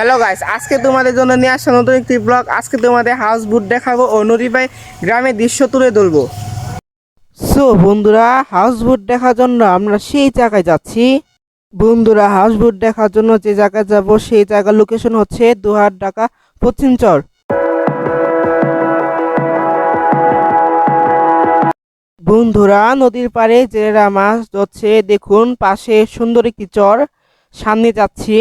Hello guys, আজকে তোমাদের জন্য নিয়ে আসা নতুন একটি ব্লগ। আজকে তোমাদের হাউস বোট দেখাবো ও নদীপাই গ্রামের দৃশ্য তুলে ধরবো। সো বন্ধুরা, হাউস বোট দেখার জন্য আমরা সেই জায়গায় যাচ্ছি। বন্ধুরা, হাউস বোট দেখার জন্য যে জায়গায় যাব সেই জায়গার লোকেশন হচ্ছে দুহার ঢাকা পশ্চিমচর। বন্ধুরা, নদীর পাড়ে জেলেরা মাছ ধরছে। দেখুন পাশে সুন্দর একটি চর, সামনে যাচ্ছি।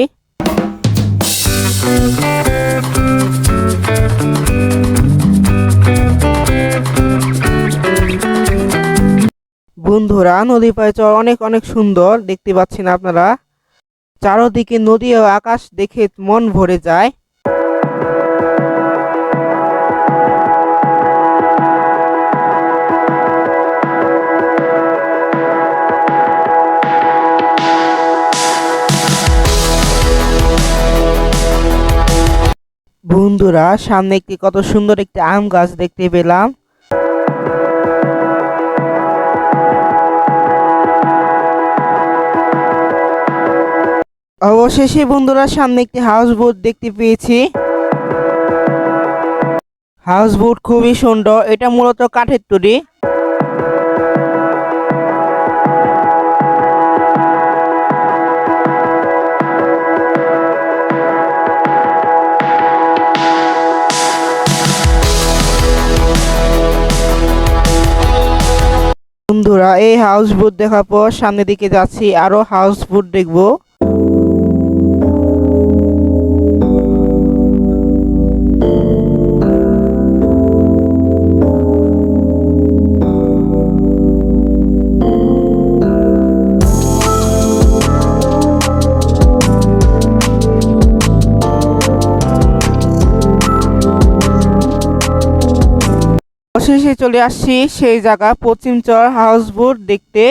বন্ধুরা, নদী পাড়ে চর অনেক অনেক সুন্দর দেখতে পাচ্ছেন আপনারা। চারদিকে নদী ও আকাশ দেখে মন ভরে যায়। বন্ধুরা, সামনে একটি কত সুন্দর একটি আম গাছ দেখতে পেলাম। অবশেষে বন্ধুরা, সামনে একটি হাউস বোট দেখতে পেয়েছি। হাউস বোট খুবই সুন্দর, এটা মূলত কাঠের তৈরি। বন্ধুরা, এই হাউস বোট দেখার পর সামনের দিকে যাচ্ছি, আরো হাউস বোট দেখবো। অবশেষে চলে আসছি সেই জায়গা পশ্চিমচর হাউস বোট দেখতে।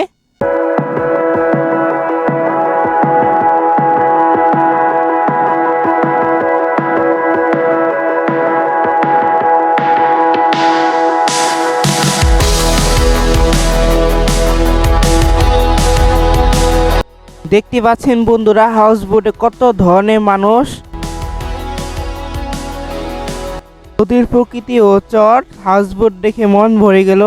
দেখতে পাচ্ছেন বন্ধুরা, হাউস বোটে কত ধরনের মানুষ। নদীর প্রকৃতি ও চর, হাউসবোট দেখে মন ভরে গেল।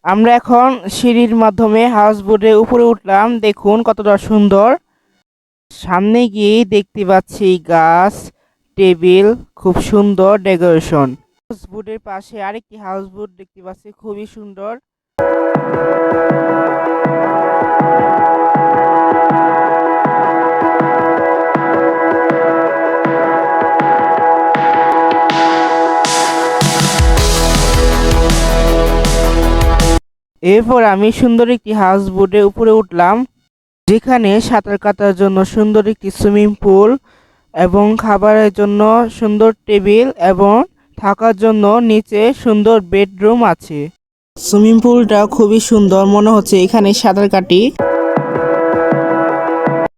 আমরা এখন সিঁড়ির মাধ্যমে হাউসবোটের উপরে উঠলাম। দেখুন কতটা সুন্দর। সামনে গিয়ে দেখতে পাচ্ছি গাছ, টেবিল, খুব সুন্দর ডেকোরেশন। হাউস বোটের পাশে আরেকটি হাউস বোট দেখতে পাচ্ছি, খুবই সুন্দর। এরপর আমি সুন্দর একটি হাউস বোটের উপরে উঠলাম, যেখানে সাঁতার কাটার জন্য সুন্দর একটি সুইমিং পুল এবং খাবারের জন্য সুন্দর টেবিল এবং থাকার জন্য নিচে সুন্দর বেডরুম আছে। সুইমিং পুলটা খুবই সুন্দর, মনে হচ্ছে এখানে সাঁতার কাটি।